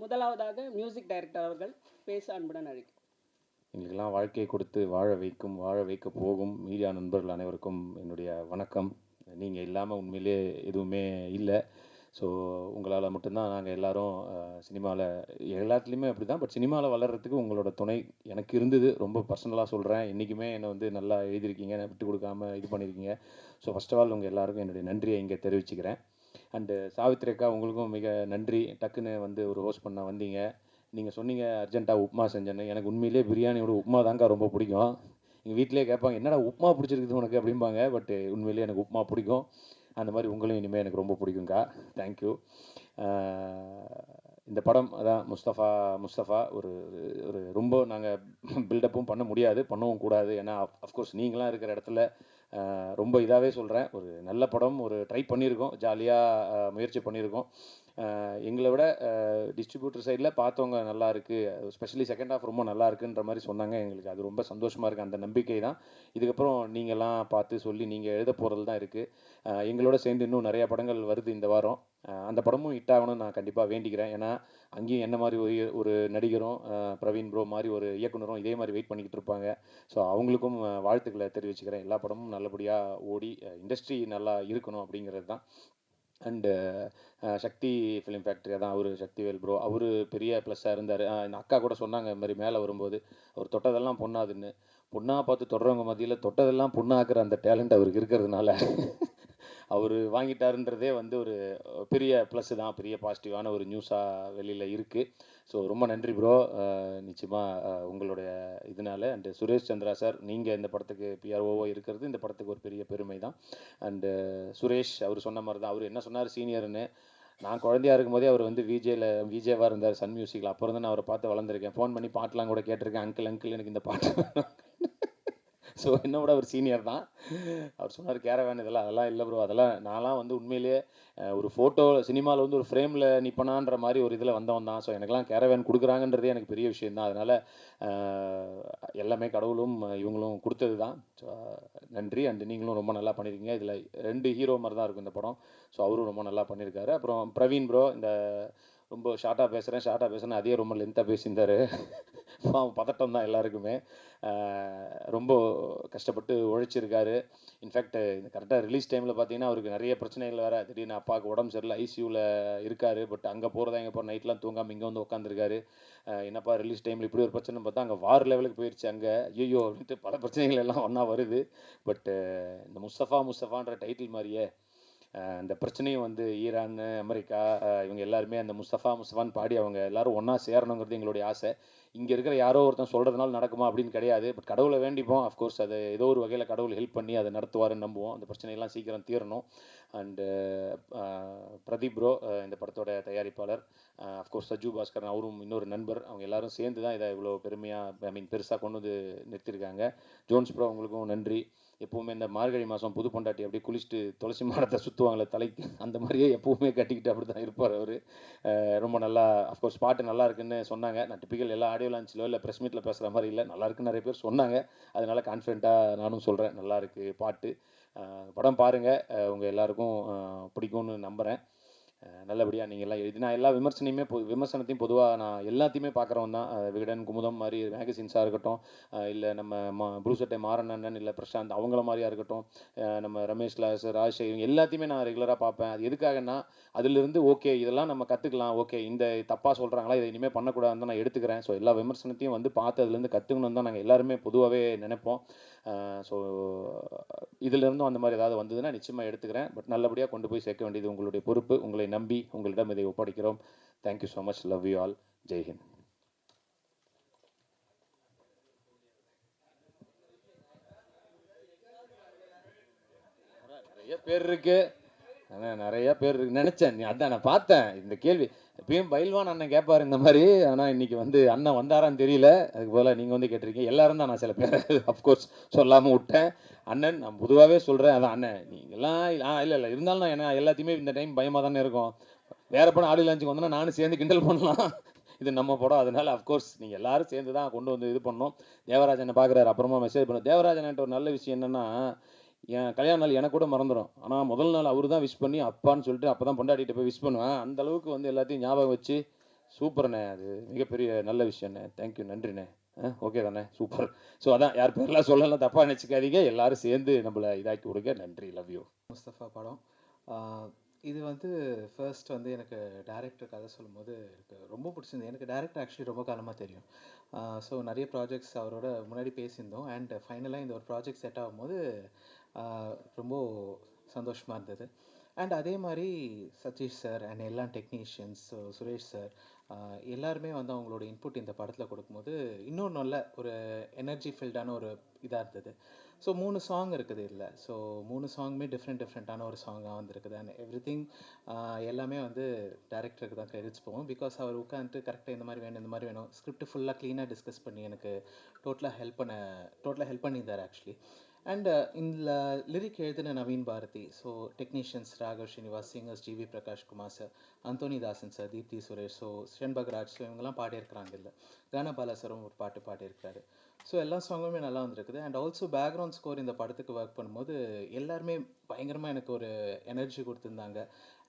முதலாவதாக music director அவர்கள் பேச அன்புடன் அழைக்கிறேன். எங்களுக்கெல்லாம் வாழ்க்கையை கொடுத்து வாழ வைக்கும், வாழ வைக்க போகும் மீடியா நண்பர்கள் அனைவருக்கும் என்னுடைய வணக்கம். நீங்கள் இல்லாமல் உண்மையிலே எதுவுமே இல்லை. ஸோ உங்களால் மட்டும்தான் நாங்கள் எல்லோரும் சினிமாவில் எல்லாத்துலேயுமே அப்படி தான். பட் சினிமாவில் வளர்கிறதுக்கு உங்களோட துணை எனக்கு இருந்தது. ரொம்ப பர்சனலாக சொல்கிறேன். என்றைக்குமே என்னை வந்து நல்லா எழுதியிருக்கீங்க, விட்டு கொடுக்காம இது பண்ணியிருக்கீங்க. ஸோ ஃபர்ஸ்ட் ஆஃப் ஆல் உங்கள் எல்லாருக்கும் என்னுடைய நன்றியை இங்கே தெரிவிச்சுக்கிறேன். அண்டு சாவித்ரி அக்கா, உங்களுக்கும் மிக நன்றி. டக்குன்னு வந்து ஒரு ஹோஸ்ட் பண்ண வந்தீங்க. நீங்கள் சொன்னீங்க அர்ஜென்ட்டாக உப்புமா செஞ்சேன்னு. எனக்கு உண்மையிலே பிரியாணியோட உப்புமா தாங்க ரொம்ப பிடிக்கும். எங்கள் வீட்டிலே கேட்பாங்க, என்னடா உப்புமா பிடிச்சிருக்குது உனக்கு அப்படிம்பாங்க. பட் உண்மையிலே எனக்கு உப்புமா பிடிக்கும். அந்த மாதிரி உங்களையும் இனிமேல் எனக்கு ரொம்ப பிடிக்குங்க்கா. தேங்க்யூ. இந்த படம் அதான் முஸ்தஃபா ஒரு ஒரு ரொம்ப நாங்கள் பில்டப்பும் பண்ண முடியாது, பண்ணவும் கூடாது. ஏன்னா அஃப்கோர்ஸ் நீங்களாம் இருக்கிற இடத்துல ரொம்ப இதாகவே சொல்கிறேன், ஒரு நல்ல படம், ஒரு ட்ரை பண்ணியிருக்கோம், ஜாலியாக முயற்சி பண்ணியிருக்கோம். எங்களை விட டிஸ்ட்ரிபியூட்டர் சைடில் பார்த்தவங்க நல்லா இருக்குது, ஸ்பெஷலி செகண்ட் ஹாஃப் ரொம்ப நல்லா இருக்குன்ற மாதிரி சொன்னாங்க. எங்களுக்கு அது ரொம்ப சந்தோஷமாக இருக்குது. அந்த நம்பிக்கை தான் இதுக்கப்புறம் நீங்கள்லாம் பார்த்து சொல்லி நீங்கள் எழுத போகிறது தான் இருக்குது. எங்களோட சேர்ந்து இன்னும் நிறையா படங்கள் வருது இந்த வாரம். அந்த படமும் ஹிட் ஆகணும்னு நான் கண்டிப்பாக வேண்டிக்கிறேன். ஏன்னா அங்கேயும் என்ன மாதிரி ஒரு நடிகரும் பிரவீன் ப்ரோ மாதிரி ஒரு இயக்குனரும் இதே மாதிரி வெயிட் பண்ணிக்கிட்டு இருப்பாங்க. ஸோ அவங்களுக்கும் வாழ்த்துக்களை தெரிவிச்சுக்கிறேன். எல்லா படமும் நல்லபடியாக ஓடி இண்டஸ்ட்ரி நல்லா இருக்கணும் அப்படிங்கிறது தான். அண்டு சக்தி ஃபிலிம் ஃபேக்ட்ரி தான் அவர் சக்திவேல் ப்ரோ, அவர் பெரிய ப்ளஸ்ஸாக இருந்தார். என் அக்கா கூட சொன்னாங்க இந்த மாதிரி மேலே வரும்போது, அவர் தொட்டதெல்லாம் பொண்ணாதுன்னு. பொண்ணாக பார்த்து தொடுறவங்க மத்தியில் தொட்டதெல்லாம் பொண்ணாக்குற அந்த டேலண்ட் அவருக்கு இருக்கிறதுனால அவர் வாங்கிட்டாருன்றதே வந்து ஒரு பெரிய ப்ளஸ்ஸு தான், பெரிய பாசிட்டிவான ஒரு நியூஸாக வெளியில் இருக்குது. ஸோ ரொம்ப நன்றி ப்ரோ. நிச்சயமாக உங்களுடைய இதனால. அண்டு சுரேஷ் சந்திரா சார், நீங்கள் இந்த படத்துக்கு பிஆர்ஓவாக இருக்கிறது இந்த படத்துக்கு ஒரு பெரிய பெருமை தான். அண்டு சுரேஷ் அவர் சொன்ன மாதிரி தான், அவர் என்ன சொன்னார் சீனியர்னு, நான் குழந்தையாக இருக்கும்போதே அவர் வந்து விஜேவாக இருந்தார் சன் மியூசிக்கில். அப்புறம் தான் நான் அவரை பார்த்து வளர்ந்துருக்கேன். ஃபோன் பண்ணி பாட்டெலாம் கூட கேட்டிருக்கேன், அங்கிள் எனக்கு இந்த பாட்டு ஸோ என்னோட ஒரு சீனியர் தான். அவர் சொன்னார் கேரவேன் அதெல்லாம் இல்லை ப்ரோ, அதெல்லாம் நான்லாம் வந்து உண்மையிலேயே ஒரு ஃபோட்டோ சினிமாவில் வந்து ஒரு ஃப்ரேமில் நிற்பனான்ற மாதிரி ஒரு இதில் வந்தவன் தான். ஸோ எனக்கெல்லாம் கேரவேன் கொடுக்குறாங்கன்றதே எனக்கு பெரிய விஷயந்தான். அதனால் எல்லாமே கடவுளும் இவங்களும் கொடுத்தது தான். ஸோ நன்றி. அண்டு நீங்களும் ரொம்ப நல்லா பண்ணியிருக்கீங்க. இதில் 2 ஹீரோ மாதிரி தான் இருக்கும் இந்த படம். ஸோ அவரும் ரொம்ப நல்லா பண்ணியிருக்காரு. அப்புறம் பிரவீன் ப்ரோ, இந்த ரொம்ப ஷார்ட்டாக பேசுகிறேன் அதே ரொம்ப லென்த்தாக பேசியிருந்தார். பதட்டம் தான் எல்லாருக்குமே. ரொம்ப கஷ்டப்பட்டு உழைச்சிருக்காரு. இன்ஃபேக்ட் கரெக்டாக ரிலீஸ் டைமில் பார்த்தீங்கன்னா அவருக்கு நிறைய பிரச்சனைகள் வேறு. திடீர்னு அப்பாவுக்கு உடம்பு சரியில்லை, ஐசியூவில் இருக்கார். பட் அங்கே போகிறதா எங்கே போகிற நைட்லாம் தூங்காமல் இங்கே வந்து உட்காந்துருக்காரு. என்னப்பா ரிலீஸ் டைமில் இப்படி ஒரு பிரச்சனை பார்த்தா அங்கே வார் லெவலுக்கு போயிடுச்சு. அங்கே ஐயோ அப்படின்ட்டு பல பிரச்சனைகள் எல்லாம் ஒன்றா வருது. பட்டு இந்த முஸ்தஃபான்ற டைட்டில் மாதிரியே அந்த பிரச்சனையும் வந்து ஈரான், அமெரிக்கா இவங்க எல்லாருமே அந்த முஸ்தஃபான்னு பாடி அவங்க எல்லோரும் ஒன்றா சேரணுங்கிறது எங்களுடைய ஆசை. இங்கே இருக்கிற யாரோ ஒருத்தன் சொல்கிறதுனால நடக்குமா அப்படின்னு கிடையாது. பட் கடவுளை வேண்டிப்போம். அஃப்கோர்ஸ் அது ஏதோ ஒரு வகையில் கடவுள் ஹெல்ப் பண்ணி அதை நடத்துவாருன்னு நம்புவோம். அந்த பிரச்சனையெல்லாம் சீக்கிரம் தீரணும். அண்டு பிரதீப் ப்ரோ, இந்த படத்தோட தயாரிப்பாளர். அஃப்கோர்ஸ் சஜு பாஸ்கரன், அவரும் இன்னொரு நண்பர். அவங்க எல்லாரும் சேர்ந்து தான் இதை இவ்வளோ பெருமையாக பெருசாக கொண்டு வந்து நிறுத்தியிருக்காங்க. ஜோன்ஸ் ப்ரோ, உங்களுக்கும் நன்றி. எப்போவுமே இந்த மார்கழி மாதம் புது பொண்டாட்டி அப்படியே குளிச்சுட்டு துளசி மாடத்தை சுற்றுவாங்களே தலைக்கு, அந்த மாதிரியே எப்போவுமே கட்டிக்கிட்டு அப்படி தான் இருப்பார் அவர். ரொம்ப நல்லா அஃப்கோர்ஸ் பாட்டு நல்லா இருக்குன்னு சொன்னாங்க. நான் டிப்பிக்கல் எல்லா ஆடியோ லான்ச்சிலோ இல்லை ப்ரெஸ் மீட்டில் பேசுகிற மாதிரி இல்லை, நல்லா இருக்குன்னு நிறைய பேர் சொன்னாங்க. அதனால் கான்ஃபிடென்ட்டாக நானும் சொல்கிறேன், நல்லா இருக்குது பாட்டு. படம் பாருங்கள், உங்கள் எல்லாருக்கும் பிடிக்கும்னு நம்புகிறேன். நல்லபடியாக நீங்கள் எல்லாம் எழுதி, நான் எல்லா விமர்சனத்தையும் பொதுவாக நான் எல்லாத்தையுமே பார்க்குறவன் தான். விகடன், குமுதம் மாதிரி மேகசின்ஸாக இருக்கட்டும், இல்லை நம்ம ப்ளூசட்டை மாறனண்ணன், இல்லை பிரசாந்த் அவங்கள மாதிரியாக இருக்கட்டும், நம்ம ரமேஷ் கிளாஸ், ராஜ்ஷே, இவங்க எல்லாத்தையுமே நான் ரெகுலராக பார்ப்பேன். அது எதுக்காகன்னா அதிலிருந்து ஓகே இதெல்லாம் நம்ம கற்றுக்கலாம், ஓகே இந்த தப்பாக சொல்கிறாங்களா, இதை இனிமேல் பண்ணக்கூடாதுன்னு தான் நான் எடுத்துக்கிறேன். ஸோ எல்லா விமர்சனத்தையும் வந்து பார்த்து அதுலேருந்து கற்றுக்கணுன்னு தான் நாங்கள் எல்லாருமே பொதுவாகவே நினைப்போம். ஸோ இதிலிருந்தும் அந்த மாதிரி ஏதாவது வந்ததுன்னா நிச்சயமாக எடுத்துக்கிறேன். பட் நல்லபடியாக கொண்டு போய் சேர்க்க வேண்டியது உங்களுடைய பொறுப்பு. உங்களை நம்பி உங்களிடம் இதை ஒப்படைக்கிறோம். Thank you so much. Love you all. ஜெய்ஹிந்த். நிறைய பேர் இருக்கு, நிறைய பேர் இருக்கு நினைச்சேன். அதான் நான் பார்த்தேன் இந்த கேள்வி. எப்பயும் பயில்வான் அண்ணன் கேட்பார் இந்த மாதிரி. ஆனால் இன்னைக்கு வந்து அண்ணன் வந்தாரான்னு தெரியல. அதுக்கு போல நீங்கள் வந்து கேட்டிருக்கீங்க. எல்லாரும் தான், நான் சில பேர் அஃப்கோர்ஸ் சொல்லாமல் விட்டேன். அண்ணன் நான் பொதுவாகவே சொல்கிறேன், அதான் அண்ணன் நீங்கள்லாம் இல்லை இருந்தாலும் நான் என்ன எல்லாத்தையுமே இந்த டைம் பயமாக தானே இருக்கும். வேறு படம் ஆடியோ லான்ச்சுக்கு வந்தோன்னா நானும் சேர்ந்து கிண்டல் பண்ணலாம். இது நம்ம படம், அதனால அஃப்கோர்ஸ் நீங்கள் எல்லாரும் சேர்ந்து தான் கொண்டு வந்து இது பண்ணோம். தேவராஜனை பார்க்குறாரு, அப்புறமா மெசேஜ் பண்ண. தேவராஜன்ட்ட ஒரு நல்ல விஷயம் என்னென்னா, என் கல்யாண நாள் எனக்கு கூட மறந்துடும். ஆனால் முதல் நாள் அவர் தான் விஷ் பண்ணி அப்பான்னு சொல்லிட்டு அப்போ தான் பொண்டாட்டிகிட்ட போய் விஷ் பண்ணுவேன். அந்த அளவுக்கு வந்து எல்லாத்தையும் ஞாபகம் வச்சு சூப்பர்ண்ணே, அது மிகப்பெரிய நல்ல விஷயண்ணே. தேங்க்யூ, நன்றிண்ணே. ஓகே தானே, சூப்பர். ஸோ அதான் யார் பேர்லாம் சொல்லலாம் தப்பாக நினச்சிக்காதீங்க. எல்லாரும் சேர்ந்து நம்மளை இதாக்கி விடுங்க. நன்றி, லவ் யூ. முஸ்தஃபா படம். இது வந்து ஃபர்ஸ்ட் வந்து எனக்கு டைரக்டர் கதை சொல்லும்போது எனக்கு ரொம்ப பிடிச்சிருந்தது. எனக்கு டைரக்டர் ஆக்சுவலி ரொம்ப காலமாக தெரியும். ஸோ நிறைய ப்ராஜெக்ட்ஸ் அவரோட முன்னாடி பேசியிருந்தோம். அண்ட் ஃபைனலாக இந்த ஒரு ப்ராஜெக்ட் செட் ஆகும்போது ரொம்ப சந்தோஷமாக இருந்தது. அண்ட் அதே மாதிரி சதீஷ் சார் அண்ட் எல்லா டெக்னீஷியன்ஸ், சுரேஷ் சார் எல்லாருமே வந்து அவங்களோட இன்புட் இந்த படத்தில் கொடுக்கும்போது இன்னும் நல்ல ஒரு எனர்ஜி ஃபில்டான ஒரு இதாக இருந்தது. ஸோ 3 சாங் இருக்குது இதில். ஸோ 3 சாங்குமே டிஃப்ரெண்ட்டான ஒரு சாங்காக வந்திருக்குது. அண்ட் எவ்ரிதிங் எல்லாமே வந்து டைரக்டருக்கு தான் கிரெடிட்ஸ் போகும். பிகாஸ் அவர் உட்காந்துட்டு கரெக்டாக இந்த மாதிரி வேணும், இந்த மாதிரி வேணும், ஸ்கிரிப்ட் ஃபுல்லாக க்ளீனாக டிஸ்கஸ் பண்ணி எனக்கு டோட்டலாக ஹெல்ப் பண்ணியிருந்தார் ஆக்சுவலி. அண்ட் இந்த லிரிக் எழுதின Naveen Bharathi, so technicians Raghav Srinivas, singers G V Prakash Kumar sir, Anthony Dasan sir, Deepthi Suresh, so Senbagaraj, so இவங்கெல்லாம் பாடியிருக்கிறாங்க. இல்லை கானபாலா சாரும் ஒரு பாட்டு பாடியிருக்காரு. ஸோ எல்லா சாங்குமே நல்லா வந்திருக்குது. அண்ட் ஆல்சோ பேக்ரவுண்ட் ஸ்கோர் இந்த படத்துக்கு ஒர்க் பண்ணும்போது எல்லாருமே பயங்கரமாக எனக்கு ஒரு எனர்ஜி கொடுத்துருந்தாங்க.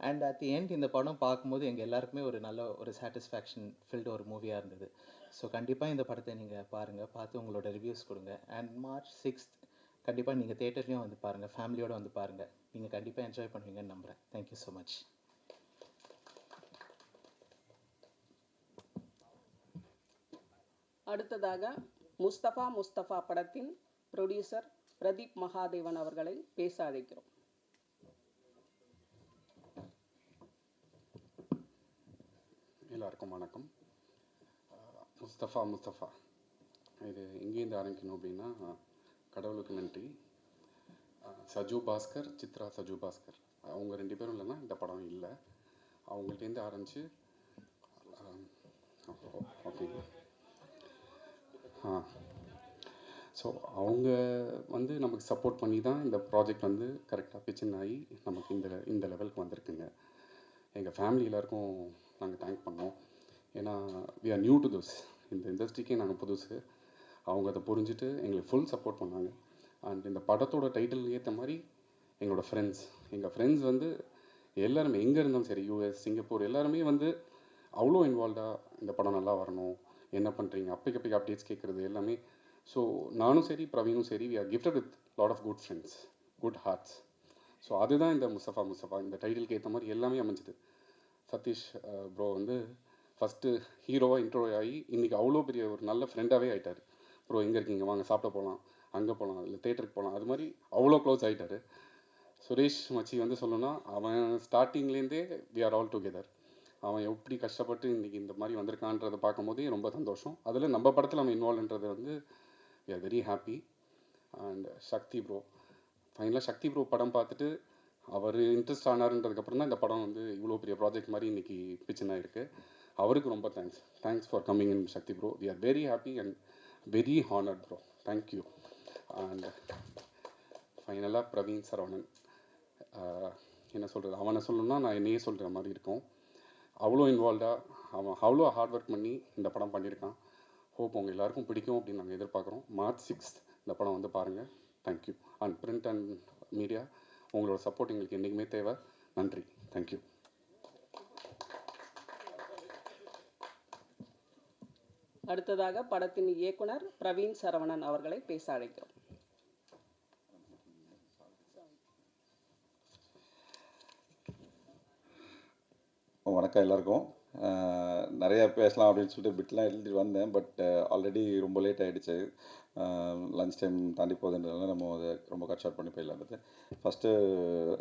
அண்ட் அட் தி எண்ட் இந்த படம் பார்க்கும்போது எங்கள் எல்லாருக்குமே ஒரு நல்ல ஒரு சாட்டிஸ்ஃபேக்ஷன் ஃபில்டு ஒரு மூவியாக இருந்தது. ஸோ கண்டிப்பாக இந்த படத்தை நீங்கள் பாருங்கள், பார்த்து உங்களோட ரிவ்யூஸ் கொடுங்க. அண்ட் March 6 கண்டிப்பாக நீங்கள் தேட்டர்லேயும் வந்து பாருங்கள், ஃபேமிலியோடு வந்து பாருங்கள். நீங்கள் கண்டிப்பாக என்ஜாய் பண்ணுவீங்கன்னு நம்புகிறேன். Thank you so much. அடுத்ததாக முஸ்தபா படத்தின் ப்ரொடியூசர் பிரதீப் மகாதேவன் அவர்களை பேச அழைக்கிறோம். எல்லாருக்கும் வணக்கம். முஸ்தஃபா இது எங்கேருந்து ஆரம்பிக்கணும் அப்படின்னா, கடவுளுக்கு நன்றி. சஜு பாஸ்கர், சித்ரா சஜு பாஸ்கர் அவங்க 2 பேரும் இல்லைன்னா இந்த படம் இல்லை. அவங்கள்ட்டேருந்து ஆரம்பித்து ஓகே. ஸோ அவங்க வந்து நமக்கு சப்போர்ட் பண்ணி தான் இந்த ப்ராஜெக்ட் வந்து கரெக்டாக பிச்சின் ஆகி நமக்கு இந்த லெவலுக்கு வந்திருக்குங்க. எங்கள் ஃபேமிலி எல்லாருக்கும் நாங்கள் தேங்க் பண்ணோம். ஏன்னா we are new to this, இந்த இண்டஸ்ட்ரிக்கே நாங்கள் புதுசு. அவங்க அதை புரிஞ்சுட்டு எங்களுக்கு ஃபுல் சப்போர்ட் பண்ணாங்க. அண்ட் இந்த படத்தோட டைட்டில் ஏற்ற மாதிரி எங்களோட எங்கள் ஃப்ரெண்ட்ஸ் வந்து எல்லாருமே எங்கே இருந்தாலும் சரி, யூஎஸ், சிங்கப்பூர், எல்லாருமே வந்து அவ்வளோ இன்வால்வ்டாக இந்த படம் நல்லா வரணும், என்ன பண்ணுறீங்க, அப்பைக்கு அப்டேட்ஸ் கேட்குறது எல்லாமே. ஸோ நானும் சரி, பிரவீனும் சரி, we are gifted with lot of good friends, good hearts. So அதுதான் இந்த முஸ்தஃபா இந்த டைட்டிலுக்கு ஏற்ற மாதிரி எல்லாமே அமைஞ்சுது. சதீஷ் ப்ரோ வந்து ஃபஸ்ட்டு ஹீரோவாக இன்ட்ரோ ஆகி இன்றைக்கி அவ்வளோ பெரிய ஒரு நல்ல ஃப்ரெண்டாகவே ஆகிட்டார். ப்ரோ எங்கே இருக்கீங்க, வாங்க சாப்பிட போகலாம், அங்கே போகலாம், இல்லை தேட்டருக்கு போகலாம், அது மாதிரி அவ்வளோ க்ளோஸ் ஆகிட்டார். சுரேஷ் மச்சி வந்து சொல்லணும்னா, அவன் ஸ்டார்டிங்லேருந்தே வி ஆர் ஆல் டுகெதர். அவன் எப்படி கஷ்டப்பட்டு இன்றைக்கி இந்த மாதிரி வந்திருக்கான்றதை பார்க்கும்போதே ரொம்ப சந்தோஷம். அதில் நம்ம படத்தில் அவன் இன்வால்வ்ன்றது வந்து we are very happy. And Sakthi bro, ஃபைனலாக சக்தி ப்ரோ படம் பார்த்துட்டு அவர் இன்ட்ரெஸ்ட் ஆனாருன்றதுக்கப்புறம் தான் இந்த படம் வந்து இவ்வளோ பெரிய ப்ராஜெக்ட் மாதிரி இன்றைக்கி பிச்சுனா இருக்குது. அவருக்கு ரொம்ப thanks for coming in Sakthi bro. We are very happy and very honoured bro, thank you. And ஃபைனலாக பிரவீன் சரவணன், என்ன சொல்கிறது, அவனை சொல்லணும்னா நான் என்னையே சொல்கிற மாதிரி இருக்கும். அவ்வளோ இன்வால்வ்டாக அவன் அவ்வளோ ஹார்ட் ஒர்க் பண்ணி இந்த படம் பண்ணியிருக்கான். ஹோப் உங்கள் எல்லாருக்கும் பிடிக்கும் அப்படின்னு நாங்கள் எதிர்பார்க்குறோம். March 6 இந்த படம் வந்து பாருங்கள். Thank you. And print and media, உங்களோட சப்போர்ட் எங்களுக்கு என்றைக்குமே தேவை. நன்றி, தேங்க்யூ. அடுத்ததாக படத்தின் இயக்குனர் பிரவீன் சரவணன் அவர்களை பேச அழைக்கிறோம். வணக்கம் எல்லாருக்கும். நிறையா பேசலாம் அப்படின்னு சொல்லிட்டு பிட்லாம் எழுதிட்டு வந்தேன். பட் ஆல்ரெடி ரொம்ப லேட் ஆகிடுச்சு. லன்ச் டைம் தாண்டி போகுதுன்றதுனால நம்ம அதை ரொம்ப கட் ஷார்ட் பண்ணி போயிடலான்றது. ஃபஸ்ட்டு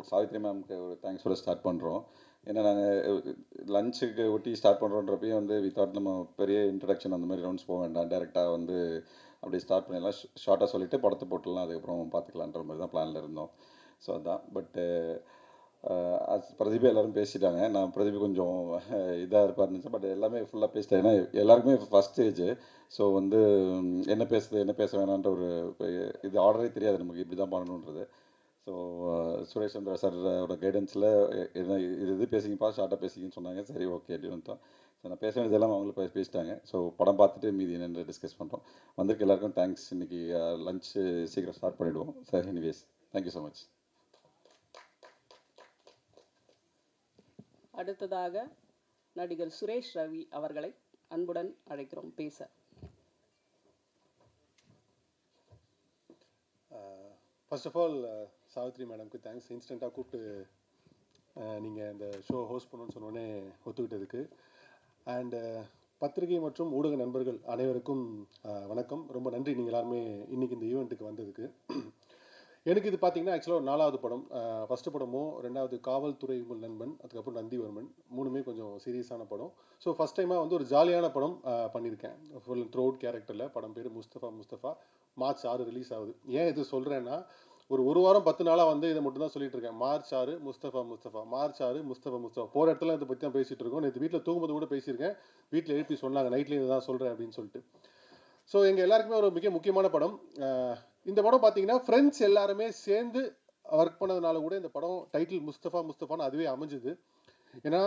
சாவித்ரி மேம்க்கு ஒரு தேங்க்ஸோட ஸ்டார்ட் பண்ணுறோம். ஏன்னா நாங்கள் லஞ்சுக்கு ஒட்டி ஸ்டார்ட் பண்ணுறோன்றப்பையும் வந்து வித்தவுட் நம்ம பெரிய இன்ட்ரடக்ஷன் அந்த மாதிரி ரவுண்ட்ஸ் போக வேண்டாம், டேரெக்டாக வந்து அப்படியே ஸ்டார்ட் பண்ணிடலாம், ஷார்ட்டாக சொல்லிவிட்டு படத்தை போட்டுடலாம், அதுக்கப்புறம் பார்த்துக்கலான்ற மாதிரி தான் பிளானில் இருந்தோம். ஸோ அதுதான். பட்டு பிரதீபே எல்லோரும் பேசிட்டாங்க. நான் பிரதீப் கொஞ்சம் இதாக இருப்பார் இருந்துச்சு. பட் எல்லாமே ஃபுல்லாக பேசிட்டேன். ஏன்னா எல்லாருக்குமே ஃபஸ்ட் ஸ்டேஜ். ஸோ வந்து என்ன பேசுறது என்ன பேச வேணான்ற ஒரு இது ஆர்டரே தெரியாது நமக்கு, இப்படி தான் பண்ணணுன்றது. ஸோ சுரேஷ் சந்திரா சாரோட கைடன்ஸில் என்ன இது பேசிங்கப்பா, ஷார்ட்டாக பேசிங்கன்னு சொன்னாங்க. சரி ஓகே அப்படின்னு தான். ஸோ நான் பேச வேண்டியதெல்லாம் அவங்களும் பேசிட்டாங்க. ஸோ படம் பார்த்துட்டு மீதி என்னென்னு டிஸ்கஸ் பண்ணுறோம். வந்திருக்க எல்லாருக்கும் தேங்க்ஸ். இன்றைக்கி லஞ்சு சீக்கிரம் ஸ்டார்ட் பண்ணிவிடுவோம் sir. Anyways, thank you so much. அடுத்ததாக நடிகர் சுரேஷ் ரவி அவர்களை அன்புடன் அழைக்கிறோம் பேச. ஃபர்ஸ்ட் ஆஃப் ஆல் சாவித்ரி மேடம்க்கு தேங்க்ஸ். இன்ஸ்டண்ட்டாக கூப்பிட்டு நீங்கள் இந்த ஷோ ஹோஸ்ட் பண்ணணும்னு சொன்னோடனே ஒத்துக்கிட்டதுக்கு. அண்டு பத்திரிகை மற்றும் ஊடக நண்பர்கள் அனைவருக்கும் வணக்கம். ரொம்ப நன்றி நீங்கள் எல்லாருமே இன்றைக்கி இந்த ஈவெண்ட்டுக்கு வந்ததுக்கு. எனக்கு இது பார்த்தீங்கன்னா ஆக்சுவலாக ஒரு 4வது படம். ஃபஸ்ட்டு படமும் 2வது காவல்துறை உங்கள் நண்பன், அதுக்கப்புறம் நந்திவர்மன், 3மே கொஞ்சம் சீரியஸான படம். ஸோ ஃபஸ்ட் டைமாக வந்து ஒரு ஜாலியான படம் பண்ணியிருக்கேன். ஃபுல் த்ரூ அவுட் கேரக்டரில். படம் பேர் முஸ்தஃபா. மார்ச் 6 ரிலீஸ் ஆகுது. ஏன் இது சொல்கிறேன்னா, ஒரு வாரம் 10 நாளாக வந்து இதை மட்டும் தான் சொல்லிட்டு இருக்கேன். March 6 Mustafa, March 6 Mustafa. போகிற இடத்துல இதை பற்றி தான் பேசிகிட்டு இருக்கோம். நேற்று வீட்டில் தூங்கும்போது கூட பேசியிருக்கேன். வீட்டில் எழுப்பி சொன்னாங்க, நைட்லேயும் இதை தான் சொல்கிறேன் அப்படின்னு சொல்லிட்டு. ஸோ எங்கள் எல்லாருக்குமே ஒரு மிக முக்கியமான படம். இந்த படம் பார்த்தீங்கன்னா ஃப்ரெண்ட்ஸ் எல்லாருமே சேர்ந்து ஒர்க் பண்ணதுனால கூட இந்த படம் டைட்டில் முஸ்தஃபான்னு அதுவே அமைஞ்சுது. ஏன்னா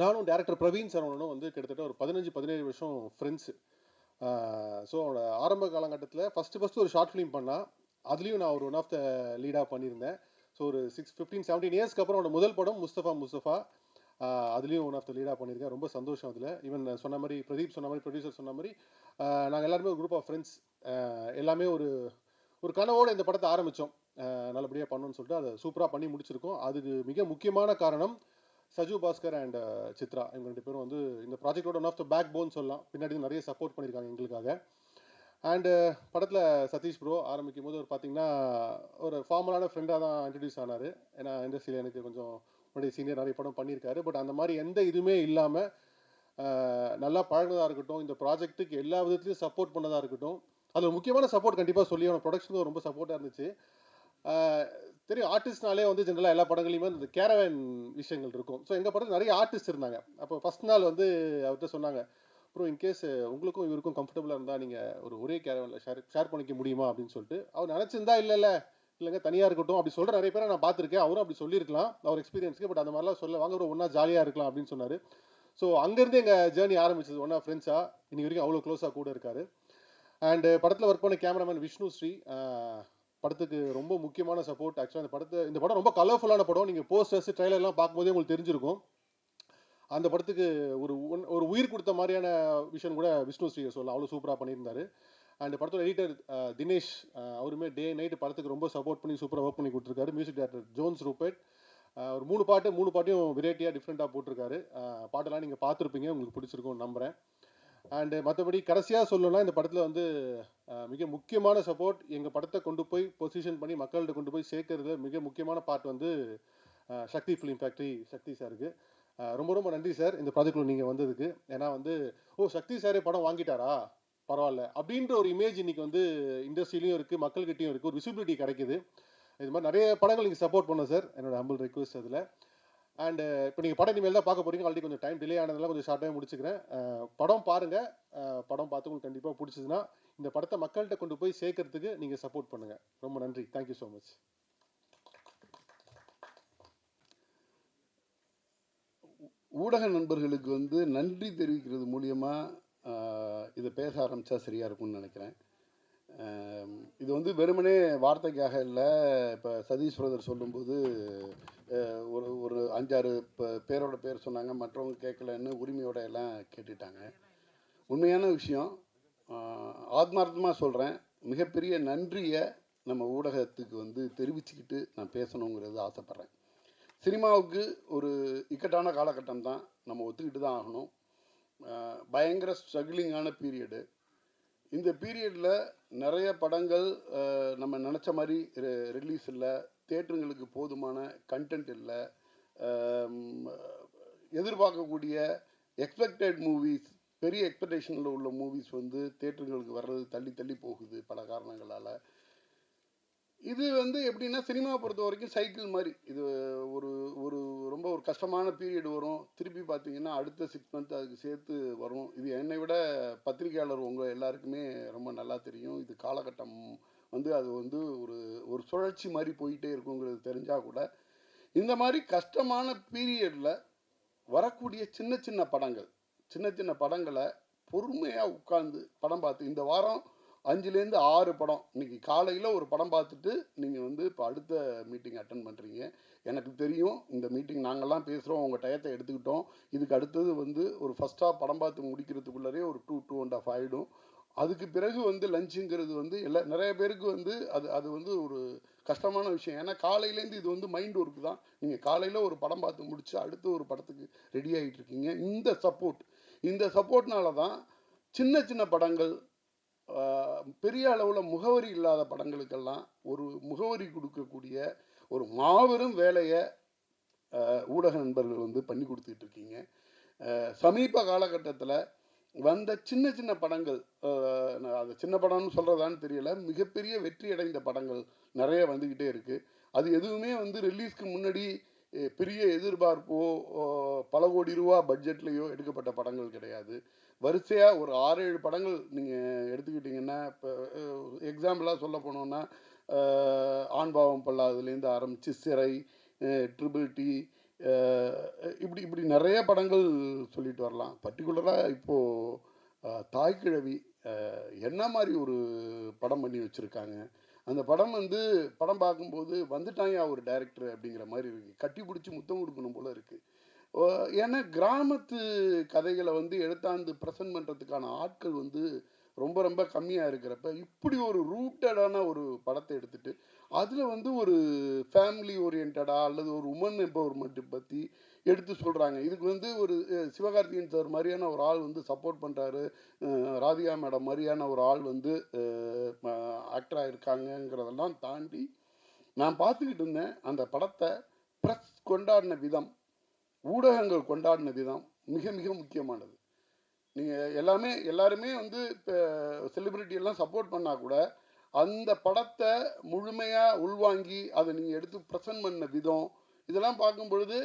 நானும் டேரக்டர் பிரவீன் சரவணனும் வந்து கிட்டத்தட்ட ஒரு 15-17 வருஷம் ஃப்ரெண்ட்ஸு. ஸோ அவனோட ஆரம்ப காலகட்டத்தில் ஃபஸ்ட்டு ஒரு ஷார்ட் ஃபிலிம் பண்ணால், அதுலேயும் நான் ஒரு ஒன் ஆஃப் த லீடாக பண்ணியிருந்தேன். ஸோ ஒரு 15-17 இயர்ஸ்க்கு அப்புறம் அவனோட முதல் படம் முஸ்தஃபா. அதுலேயும் ஒன் ஆஃப் த லீடாக பண்ணியிருக்கேன். ரொம்ப சந்தோஷம் அதில். ஈவன் சொன்ன மாதிரி பிரதீப் சொன்ன மாதிரி, ப்ரொடியூசர் சொன்ன மாதிரி, நாங்கள் எல்லாருமே ஒரு குரூப் ஆஃப் ஃப்ரெண்ட்ஸ் எல்லாமே ஒரு கனவோடு இந்த படத்தை ஆரம்பித்தோம். நல்லபடியாக பண்ணணும்னு சொல்லிட்டு அதை சூப்பராக பண்ணி முடிச்சிருக்கோம். அதுக்கு மிக முக்கியமான காரணம் சஜு பாஸ்கர் அண்ட் சித்ரா. இவங்க 2 பேரும் வந்து இந்த ப்ராஜெக்டோட one of the backbone சொல்லலாம். பின்னாடி நிறைய சப்போர்ட் பண்ணியிருக்காங்க எங்களுக்காக. அண்டு படத்தில் சதீஷ் ப்ரோ ஆரம்பிக்கும் போது பார்த்தீங்கன்னா ஒரு ஃபார்மலான ஃப்ரெண்டாக தான் இன்ட்ரடியூஸ் ஆனார். ஏன்னா இண்டஸ்ட்ரியில் எனக்கு கொஞ்சம் முன்னாடி சீனியர் நிறைய படம் பண்ணியிருக்காரு. பட் அந்த மாதிரி எந்த இதுவுமே இல்லாமல் நல்லா பழகினதாக இருக்கட்டும், இந்த ப்ராஜெக்ட்டுக்கு எல்லா விதத்துலையும் சப்போர்ட் பண்ணதாக இருக்கட்டும். அதில் முக்கியமான சப்போர்ட் கண்டிப்பாக சொல்லி அவன் ப்ரொடக்ஷனுக்கு ரொம்ப சப்போர்ட்டாக இருந்துச்சு. தெரியும், ஆர்டிஸ்ட்னாலே வந்து ஜென்ரலாக எல்லா படங்களையுமே இந்த கேரவேன் விஷயங்கள் இருக்கும். ஸோ எங்கள் படத்தில் நிறைய ஆர்டிஸ்ட் இருந்தாங்க. அப்போ ஃபஸ்ட் நாள் வந்து அவர்கிட்ட சொன்னாங்க, அப்புறம் இன்கேஸ் உங்களுக்கும் இவருக்கும் கம்ஃபர்டபுளாக இருந்தால் நீங்கள் ஒரே கேரவேனில் ஷேர் பண்ணிக்க முடியுமா அப்படின்னு சொல்லிட்டு. அவர் நினச்சிருந்தா இல்லைங்க தனியாக இருக்கட்டும் அப்படி சொல்கிற நிறைய பேரை நான் பார்த்துருக்கேன். அவரும் அப்படி சொல்லியிருக்கலாம் அவர் எக்ஸ்பீரியன்ஸுக்கு. பட் அந்த மாதிரிலாம் சொல்ல வாங்க ஒரு ஒன்றா ஜாலியாக இருக்கலாம் அப்படின்னு சொன்னார். ஸோ அங்கேருந்து எங்கள் ஜேர்னி ஆரம்பிச்சது. ஒன்றா ஃப்ரெண்ட்ஸாக இன்றைக்கி வரைக்கும் அவ்வளோ க்ளோஸாக கூட இருக்கார். அண்டு படத்தில் ஒர்க் பண்ண கேமராமேன் விஷ்ணு ஸ்ரீ படத்துக்கு ரொம்ப முக்கியமான சப்போர்ட். ஆக்சுவலாக இந்த படம் ரொம்ப கலர்ஃபுல்லான படம். நீங்கள் போஸ்டர்ஸ் ட்ரைலர்லாம் பார்க்கும்போதே உங்களுக்கு தெரிஞ்சிருக்கும். அந்த படத்துக்கு ஒரு உயிர் கொடுத்த மாதிரியான விஷயம் கூட விஷ்ணு ஸ்ரீயை சொல்லலாம். அவ்வளோ சூப்பராக பண்ணியிருந்தார். அண்ட் படத்தோட எடிட்டர் தினேஷ், அவருமே டே நைட்டு படத்துக்கு ரொம்ப சப்போர்ட் பண்ணி சூப்பராக ஒர்க் பண்ணி கொடுத்துருக்காரு. மியூசிக் டைரக்டர் ஜோன்ஸ் ரூபர்ட் ஒரு 3 பாட்டையும் வெரைட்டியாக டிஃப்ரெண்ட்டாக போட்டிருக்காரு. பாட்டெல்லாம் நீங்கள் பார்த்துருப்பீங்க, உங்களுக்கு பிடிச்சிருக்கும்னு நம்புகிறேன். அண்டு மற்றபடி கடைசியாக சொல்லணும்னா, இந்த படத்தில் வந்து மிக முக்கியமான சப்போர்ட் எங்கள் படத்தை கொண்டு போய் பொசிஷன் பண்ணி மக்கள்கிட்ட கொண்டு போய் சேர்க்கறது மிக முக்கியமான பார்ட் வந்து சக்தி ஃபிலிம் ஃபேக்ட்ரி சக்தி சாருக்கு. ரொம்ப ரொம்ப நன்றி சார் இந்த ப்ராஜெக்டில் நீங்கள் வந்ததுக்கு. ஏன்னா வந்து சக்தி சாரே படம் வாங்கிட்டாரா பரவாயில்ல அப்படின்ற ஒரு இமேஜ் இன்றைக்கி வந்து இண்டஸ்ட்ரியிலையும் இருக்குது, மக்கள்கிட்டையும் இருக்குது, ஒரு விசிபிலிட்டி கிடைக்குது. இது மாதிரி நிறைய படங்கள் நீங்கள் சப்போர்ட் பண்ணோம் சார், என்னோட ஹம்பிள் ரெக்வஸ்ட் அதில். அண்டு இப்போ நீங்கள் படம் இனிமேல் தான் பார்க்க போகிறீங்க. ஆல்ரெடி கொஞ்சம் டைம் டிலே ஆனதெல்லாம் கொஞ்சம் ஷார்ட்டாக முடிச்சுக்கிறேன். படம் பாருங்கள். படம் பார்த்து உங்களுக்கு கண்டிப்பாக பிடிச்சதுன்னா இந்த படத்தை மக்கள்கிட்ட கொண்டு போய் சேர்க்கறதுக்கு நீங்கள் சப்போர்ட் பண்ணுங்கள். ரொம்ப நன்றி. Thank you so much. ஊடக நண்பர்களுக்கு வந்து நன்றி தெரிவிக்கிறது மூலியமாக இதை பேச ஆரம்பித்தா சரியாக இருக்கும்னு நினைக்கிறேன். இது வந்து வெறுமனே வார்த்தைக்காக இல்லை. இப்போ சதீஷ் பிரதர் சொல்லும்போது ஒரு 5-6 பேரோட பேர் சொன்னாங்க, மற்றவங்க கேட்கலன்னு உரிமையோட எல்லாம் கேட்டுட்டாங்க. உண்மையான விஷயம், ஆத்மார்த்தமாக சொல்கிறேன், மிகப்பெரிய நன்றியை நம்ம ஊடகத்துக்கு வந்து தெரிவிச்சுக்கிட்டு நான் பேசணுங்கிறது ஆசைப்பட்றேன். சினிமாவுக்கு ஒரு இக்கட்டான காலகட்டம் தான், நம்ம ஒத்துக்கிட்டு தான் ஆகணும். பயங்கர ஸ்ட்ரகிளிங்கான பீரியடு. இந்த பீரியடில் நிறைய படங்கள் நம்ம நினச்ச மாதிரி ரிலீஸ் இல்லை, தேட்டருங்களுக்கு போதுமான கண்டென்ட் இல்லை, எதிர்பார்க்கக்கூடிய எக்ஸ்பெக்டட் மூவிஸ், பெரிய எக்ஸ்பெக்டேஷனில் உள்ள மூவிஸ் வந்து தேட்டருங்களுக்கு வர்றது தள்ளி போகுது பல காரணங்களால். இது வந்து எப்படின்னா, சினிமாவை பொறுத்த வரைக்கும் சைக்கிள் மாதிரி. இது ரொம்ப ஒரு கஷ்டமான பீரியட் வரும், திருப்பி பார்த்தீங்கன்னா அடுத்த 6 மந்த் அதுக்கு சேர்த்து வரும். இது என்னை விட பத்திரிகையாளர் உங்கள் எல்லாருக்குமே ரொம்ப நல்லா தெரியும். இது காலகட்டம் வந்து அது வந்து ஒரு சுழற்சி மாதிரி போயிட்டே இருக்குங்கிறது தெரிஞ்சால் கூட, இந்த மாதிரி கஷ்டமான பீரியடில் வரக்கூடிய சின்ன சின்ன படங்களை பொறுமையாக உட்கார்ந்து படம் பார்த்து, இந்த வாரம் 5லேருந்து 6 படம் இன்னைக்கு காலையில் ஒரு படம் பார்த்துட்டு நீங்கள் வந்து இப்போ அடுத்த மீட்டிங் அட்டன் பண்ணுறீங்க. எனக்கு தெரியும் இந்த மீட்டிங் நாங்கள்லாம் பேசுகிறோம், உங்கள் டயத்தை எடுத்துக்கிட்டோம். இதுக்கு அடுத்தது வந்து ஒரு ஃபஸ்ட் ஹாஃப் படம் பார்த்து முடிக்கிறதுக்குள்ளரே ஒரு 2.5 ஆகிடும். அதுக்கு பிறகு வந்து லஞ்சுங்கிறது வந்து நிறைய பேருக்கு வந்து அது வந்து ஒரு கஷ்டமான விஷயம். ஏன்னா காலையிலேருந்து இது வந்து மைண்ட் ஒர்க்கு தான். நீங்கள் காலையில் ஒரு படம் பார்த்து முடிச்சு அடுத்து ஒரு படத்துக்கு ரெடி ஆகிட்டு இருக்கீங்க. இந்த சப்போர்ட்னால தான் சின்ன சின்ன படங்கள், பெரிய அளவில் முகவரி இல்லாத படங்களுக்கெல்லாம் ஒரு முகவரி கொடுக்கக்கூடிய ஒரு மாபெரும் வேலையை ஊடக நண்பர்கள் வந்து பண்ணி கொடுத்துட்டு இருக்கீங்க. சமீப காலகட்டத்தில் வந்த சின்ன சின்ன படங்கள், அது சின்ன படம்னு சொல்கிறதான்னு தெரியல, மிகப்பெரிய வெற்றி அடைந்த படங்கள் நிறைய வந்துக்கிட்டே இருக்குது. அது எதுவுமே வந்து ரிலீஸ்க்கு முன்னாடி பெரிய எதிர்பார்ப்போ பல கோடி ரூபா பட்ஜெட்லேயோ எடுக்கப்பட்ட படங்கள் கிடையாது. வரிசையாக ஒரு 6-7 படங்கள் நீங்கள் எடுத்துக்கிட்டிங்கன்னா, இப்போ எக்ஸாம்பிளாக சொல்ல போனோன்னா ஆண்பாவம் பல்லாதுலேருந்து ஆரம்பித்து சிறை, ட்ரிபிள் டி, இப்படி நிறைய படங்கள் சொல்லிட்டு வரலாம். பர்டிகுலராக இப்போது தாய்க்கிழவி என்ன மாதிரி ஒரு படம் பண்ணி வச்சுருக்காங்க. அந்த படம் வந்து படம் பார்க்கும்போது வந்துட்டாங்க ஒரு டைரக்டர் அப்படிங்கிற மாதிரி இருக்குது. கட்டி பிடிச்சி முத்தம் கொடுக்கணும் போல் இருக்குது. ஏன்னா கிராமத்து கதைகளை வந்து எடுத்தாந்து ப்ரெசன்ட் பண்ணுறதுக்கான ஆட்கள் வந்து ரொம்ப ரொம்ப கம்மியாக இருக்கிறப்ப இப்படி ஒரு ரூட்டடான ஒரு படத்தை எடுத்துகிட்டு அதில் வந்து ஒரு ஃபேமிலி ஓரியன்டாக அல்லது ஒரு உமன் எம்பவர்மெண்ட்டை பற்றி எடுத்து சொல்கிறாங்க. இதுக்கு வந்து ஒரு சிவகார்த்திகேயன் சார் மாதிரியான ஒரு ஆள் வந்து சப்போர்ட் பண்ணுறாரு, ராதிகா மேடம் மாதிரியான ஒரு ஆள் வந்து ஆக்டராக இருக்காங்கங்கிறதெல்லாம் தாண்டி நான் பார்த்துக்கிட்டு இருந்தேன். அந்த படத்தை ப்ரெஸ் கொண்டாடின விதம், ஊடகங்கள் கொண்டாடின விதம் மிக மிக முக்கியமானது. நீங்கள் எல்லாருமே வந்து இப்போ செலிப்ரிட்டியெல்லாம் சப்போர்ட் பண்ணால் கூட அந்த படத்தை முழுமையாக உள்வாங்கி அதை நீங்கள் எடுத்து ப்ரெசன்ட் பண்ண விதம், இதெல்லாம் பார்க்கும் பொழுது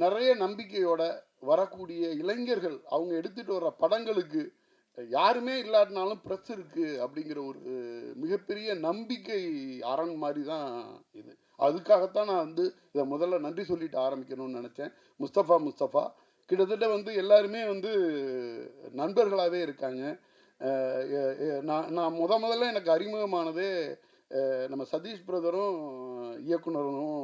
நிறைய நம்பிக்கையோட வரக்கூடிய இளைஞர்கள் அவங்க எடுத்துகிட்டு வர்ற படங்களுக்கு யாருமே இல்லாட்டினாலும் ப்ரெஸ் இருக்குது அப்படிங்கிற ஒரு மிகப்பெரிய நம்பிக்கை அரண் மாதிரி தான் இது. அதுக்காகத்தான் நான் வந்து இதை முதல்ல நன்றி சொல்லிட்டு ஆரம்பிக்கணும்னு நினச்சேன். முஸ்தபா கிட்டத்தட்ட வந்து எல்லாருமே வந்து நண்பர்களாகவே இருக்காங்க. நான் முதல்ல எனக்கு அறிமுகமானதே நம்ம சதீஷ் பிரதரும் இயக்குனரும்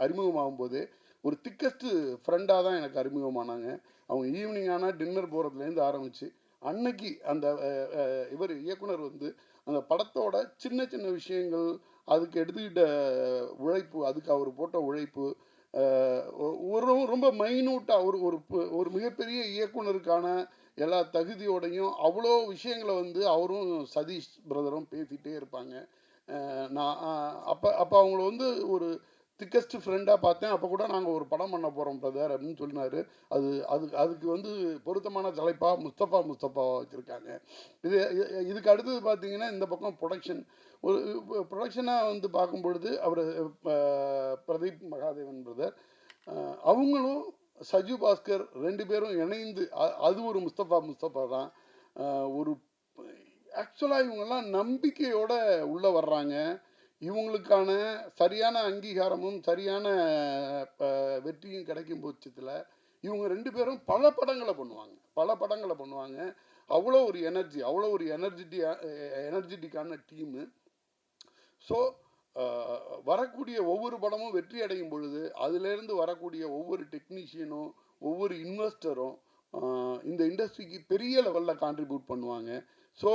அறிமுகமாகும் போது ஒரு திக்கஸ்ட்டு ஃப்ரெண்டாக தான் எனக்கு அறிமுகமானாங்க. அவங்க ஈவினிங் ஆனால் டின்னர் போகிறதுலேருந்து ஆரம்பித்து அன்னைக்கு அந்த இயக்குனர் வந்து அந்த படத்தோட சின்ன சின்ன விஷயங்கள், அதுக்கு எடுத்துக்கிட்ட உழைப்பு, அதுக்கு அவர் போட்ட உழைப்பு, ரொம்ப மைன்யூட்டாக ஒரு மிகப்பெரிய இயக்குனருக்கான எல்லா தகுதியோடையும் அவ்வளோ விஷயங்களை வந்து அவரும் சதீஷ் பிரதரும் பேசிகிட்டே இருப்பாங்க. நான் அப்போ அவங்கள வந்து ஒரு திக்கஸ்ட் ஃப்ரெண்டாக பார்த்தேன். அப்போ கூட நாங்கள் ஒரு படம் பண்ண போகிறோம் பிரதர் அப்படின்னு சொன்னார். அதுக்கு வந்து பொருத்தமான தலைப்பாக முஸ்தபா வச்சுருக்காங்க. இதுக்கு அடுத்தது பார்த்தீங்கன்னா இந்த பக்கம் ஒரு ப்ரொடக்ஷனாக வந்து பார்க்கும் பொழுது அவர் பிரதீப் மகாதேவன் பிரதர், அவங்களும் சஜு பாஸ்கர் 2 பேரும் இணைந்து அது ஒரு முஸ்தபா தான். ஒரு ஆக்சுவலாக இவங்கெல்லாம் நம்பிக்கையோடு உள்ளே வர்றாங்க. இவங்களுக்கான சரியான அங்கீகாரமும் சரியான வெற்றியும் கிடைக்கும் பட்சத்தில் இவங்க 2 பேரும் பல படங்களை பண்ணுவாங்க. அவ்வளோ ஒரு எனர்ஜெட்டிக்கான டீமு. ஸோ வரக்கூடிய ஒவ்வொரு படமும் வெற்றி அடையும் பொழுது அதிலேருந்து வரக்கூடிய ஒவ்வொரு டெக்னீஷியனும் ஒவ்வொரு இன்வெஸ்டரும் இந்த இண்டஸ்ட்ரிக்கு பெரிய லெவலில் கான்ட்ரிபியூட் பண்ணுவாங்க. ஸோ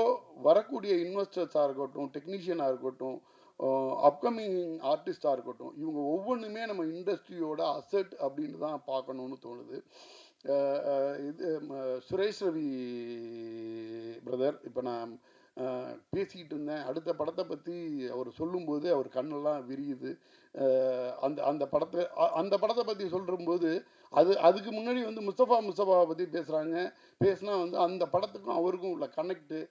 வரக்கூடிய இன்வெஸ்டர்ஸாக இருக்கட்டும், டெக்னீஷியனாக இருக்கட்டும், அப்கமிங் ஆர்டிஸ்டாக இருக்கட்டும், இவங்க ஒவ்வொன்றுமே நம்ம இண்டஸ்ட்ரியோட அசெட் அப்படின்னு தான் பார்க்கணுன்னு தோணுது. இது சுரேஷ் ரவி பிரதர், இப்போ நான் பேசிக்கிட்டு இருந்தேன். அடுத்த படத்தை பற்றி அவர் சொல்லும்போது அவர் கண்ணெல்லாம் விரியுது. அந்த படத்தை பற்றி சொல்லும்போது அதுக்கு முன்னாடி வந்து முஸ்தபாவை பற்றி பேசுனா வந்து அந்த படத்துக்கும் அவருக்கும் உள்ள கனெக்டு.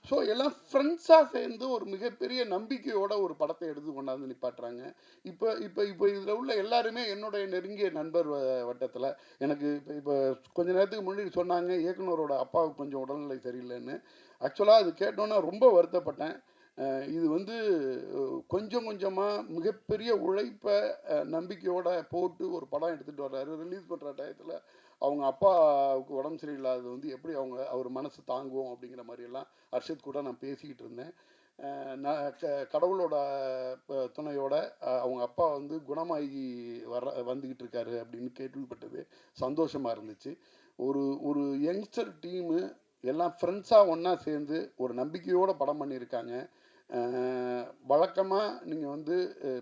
ஸோ எல்லாம் ஃப்ரெண்ட்ஸாக சேர்ந்து ஒரு மிகப்பெரிய நம்பிக்கையோட ஒரு படத்தை எடுத்து கொண்டாந்து நிப்பாட்டுறாங்க. இப்போ இதில் உள்ள எல்லாருமே என்னுடைய நெருங்கிய நண்பர் வட்டத்தில். எனக்கு இப்போ கொஞ்ச நேரத்துக்கு முன்னாடி சொன்னாங்க இயக்குனரோட அப்பாவுக்கு கொஞ்சம் உடல்நிலை சரியில்லைன்னு. ஆக்சுவலாக அது கேட்டோன்னா ரொம்ப வருத்தப்பட்டேன். இது வந்து கொஞ்சம் கொஞ்சமாக மிகப்பெரிய உழைப்பை நம்பிக்கையோடு போட்டு ஒரு படம் எடுத்துகிட்டு வர்றாரு. ரிலீஸ் பண்ணுற டயத்தில் அவங்க அப்பாவுக்கு உடம்பு சரியில்லாதது வந்து எப்படி அவர் மனசு தாங்குவோம் அப்படிங்கிற மாதிரியெல்லாம் அர்ஷத் கூட நான் பேசிக்கிட்டு இருந்தேன். நான் கடவுளோட துணையோட அவங்க அப்பா வந்து குணமாகி வந்துக்கிட்டு இருக்காரு அப்படின்னு கேள்விப்பட்டது சந்தோஷமாக இருந்துச்சு. ஒரு யங்ஸ்டர் டீமு எல்லாம் ஃப்ரெண்ட்ஸாக ஒன்றா சேர்ந்து ஒரு நம்பிக்கையோடு படம் பண்ணியிருக்காங்க. வழக்கமாக நீங்கள் வந்து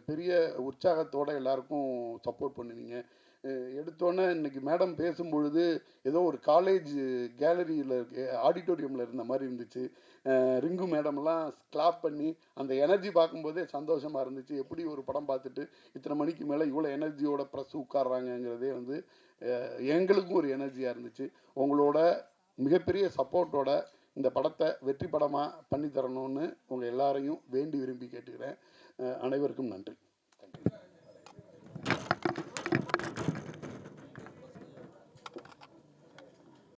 பெரிய உற்சாகத்தோடு எல்லாருக்கும் சப்போர்ட் பண்ணுவீங்க. எடுத்தோன்னே இன்றைக்கி மேடம் பேசும்பொழுது ஏதோ ஒரு காலேஜ் கேலரியில் ஆடிட்டோரியமில் இருந்த மாதிரி இருந்துச்சு. ரிங்கு மேடம்லாம் கிளாப் பண்ணி அந்த எனர்ஜி பார்க்கும்போதே சந்தோஷமாக இருந்துச்சு. எப்படி ஒரு படம் பார்த்துட்டு இத்தனை மணிக்கு மேலே இவ்வளோ எனர்ஜியோட ப்ரெஸ் உட்கார்றாங்கங்கிறதே வந்து எங்களுக்கும் ஒரு எனர்ஜியாக இருந்துச்சு. உங்களோட மிகப்பெரிய சப்போர்ட்டோட இந்த படத்தை வெற்றி படமாக பண்ணி தரணும்னு உங்கள் எல்லாரையும் வேண்டி விரும்பி கேட்டுக்கிறேன். அனைவருக்கும் நன்றி. தேங்க்யூ.